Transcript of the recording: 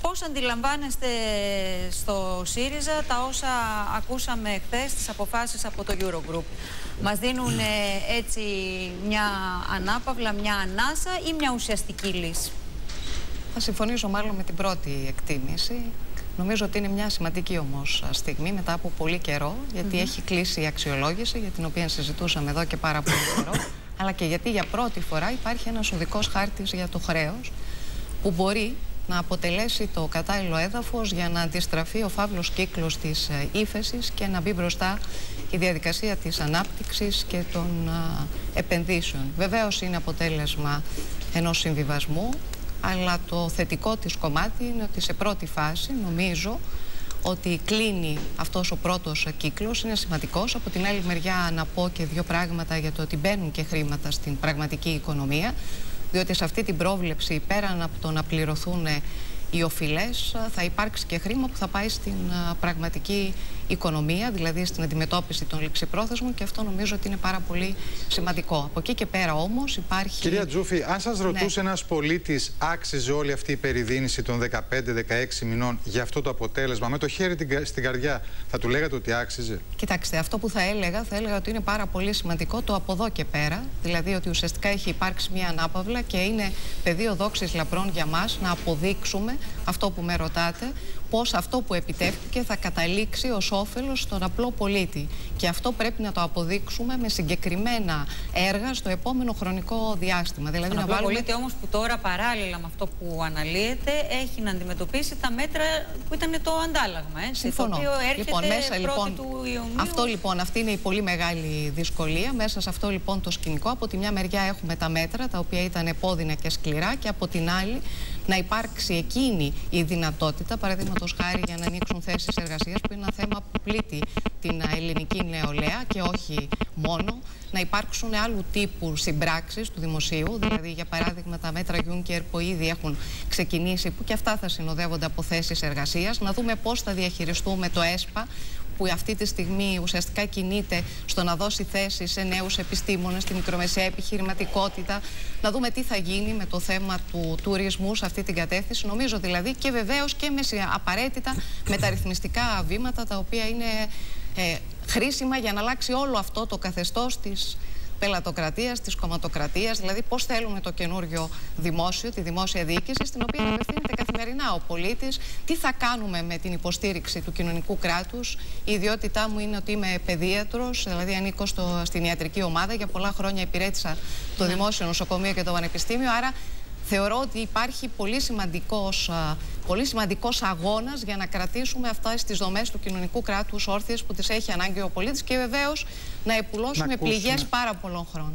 Πώς αντιλαμβάνεστε στο ΣΥΡΙΖΑ τα όσα ακούσαμε χθες, τις αποφάσεις από το Eurogroup? Μας δίνουν έτσι μια ανάπαυλα, μια ανάσα ή μια ουσιαστική λύση? Θα συμφωνήσω μάλλον με την πρώτη εκτίμηση. Νομίζω ότι είναι μια σημαντική όμως στιγμή μετά από πολύ καιρό, γιατί έχει κλείσει η αξιολόγηση, για την οποία συζητούσαμε εδώ και πάρα πολύ καιρό, αλλά και γιατί για πρώτη φορά υπάρχει ένας οδικός χάρτης για το χρέος, που μπορεί να αποτελέσει το κατάλληλο έδαφος για να αντιστραφεί ο φαύλος κύκλος της ύφεσης και να μπει μπροστά η διαδικασία της ανάπτυξης και των επενδύσεων. Βεβαίως είναι αποτέλεσμα ενός συμβιβασμού, αλλά το θετικό της κομμάτι είναι ότι σε πρώτη φάση νομίζω ότι κλείνει αυτός ο πρώτος κύκλος, είναι σημαντικός. Από την άλλη μεριά να πω και δύο πράγματα για το ότι μπαίνουν και χρήματα στην πραγματική οικονομία, διότι σε αυτή την πρόβλεψη, πέραν από το να πληρωθούν οι οφειλές, θα υπάρξει και χρήμα που θα πάει στην πραγματική οικονομία, δηλαδή στην αντιμετώπιση των ληξιπρόθεσμων, και αυτό νομίζω ότι είναι πάρα πολύ σημαντικό. Από εκεί και πέρα όμως υπάρχει... Κυρία Τζούφη, αν σας ρωτούσε ένας πολίτης, άξιζε όλη αυτή η περιδίνηση των 15-16 μηνών για αυτό το αποτέλεσμα, με το χέρι στην καρδιά, θα του λέγατε ότι άξιζε? Κοιτάξτε, αυτό που θα έλεγα ότι είναι πάρα πολύ σημαντικό το από εδώ και πέρα, δηλαδή ότι ουσιαστικά έχει υπάρξει μια ανάπαυλα και είναι πεδίο δόξης λαπρών για μας να αποδείξουμε αυτό που με ρωτάτε, πώς αυτό που επιτεύχθηκε θα καταλήξει ως όφελος στον απλό πολίτη. Και αυτό πρέπει να το αποδείξουμε με συγκεκριμένα έργα στο επόμενο χρονικό διάστημα. Δηλαδή τον απλό πολίτη όμως, που τώρα παράλληλα με αυτό που αναλύεται έχει να αντιμετωπίσει τα μέτρα που ήταν το αντάλλαγμα. Συμφωνώ. Το οποίο έρχεται λοιπόν, του Ιουνίου. Αυτό λοιπόν, αυτή είναι η πολύ μεγάλη δυσκολία. Μέσα σε αυτό λοιπόν το σκηνικό, από τη μια μεριά έχουμε τα μέτρα, τα οποία ήταν επώδυνα και σκληρά, και από την άλλη να υπάρξει εκείνη η δυνατότητα, παραδείγματος χάρη, για να ανοίξουν θέσεις εργασίας, που είναι ένα θέμα που πλήττει την ελληνική νεολαία και όχι μόνο. Να υπάρξουν άλλου τύπου συμπράξεις του δημοσίου, δηλαδή για παράδειγμα τα μέτρα Juncker που ήδη έχουν ξεκινήσει, που και αυτά θα συνοδεύονται από θέσεις εργασίας. Να δούμε πώς θα διαχειριστούμε το ΕΣΠΑ, που αυτή τη στιγμή ουσιαστικά κινείται στο να δώσει θέσεις σε νέους επιστήμονες, στη μικρομεσαία επιχειρηματικότητα. Να δούμε τι θα γίνει με το θέμα του τουρισμού σε αυτή την κατεύθυνση. Νομίζω δηλαδή, και βεβαίως και με απαραίτητα μεταρρυθμιστικά βήματα, τα οποία είναι χρήσιμα για να αλλάξει όλο αυτό το καθεστώς της πελατοκρατίας, της κομματοκρατίας, δηλαδή πώς θέλουμε το καινούριο δημόσιο, τη δημόσια διοίκηση, στην οποία απευθύνεται καθημερινά ο πολίτης, τι θα κάνουμε με την υποστήριξη του κοινωνικού κράτους. Η ιδιότητά μου είναι ότι είμαι παιδίατρος, δηλαδή ανήκω στην ιατρική ομάδα, για πολλά χρόνια υπηρέτησα το δημόσιο νοσοκομείο και το πανεπιστήμιο, άρα θεωρώ ότι υπάρχει πολύ σημαντικός αγώνας για να κρατήσουμε αυτές τις δομές του κοινωνικού κράτους όρθιες, που τις έχει ανάγκη ο πολίτης, και βεβαίως να επουλώσουμε πληγές πάρα πολλών χρόνων.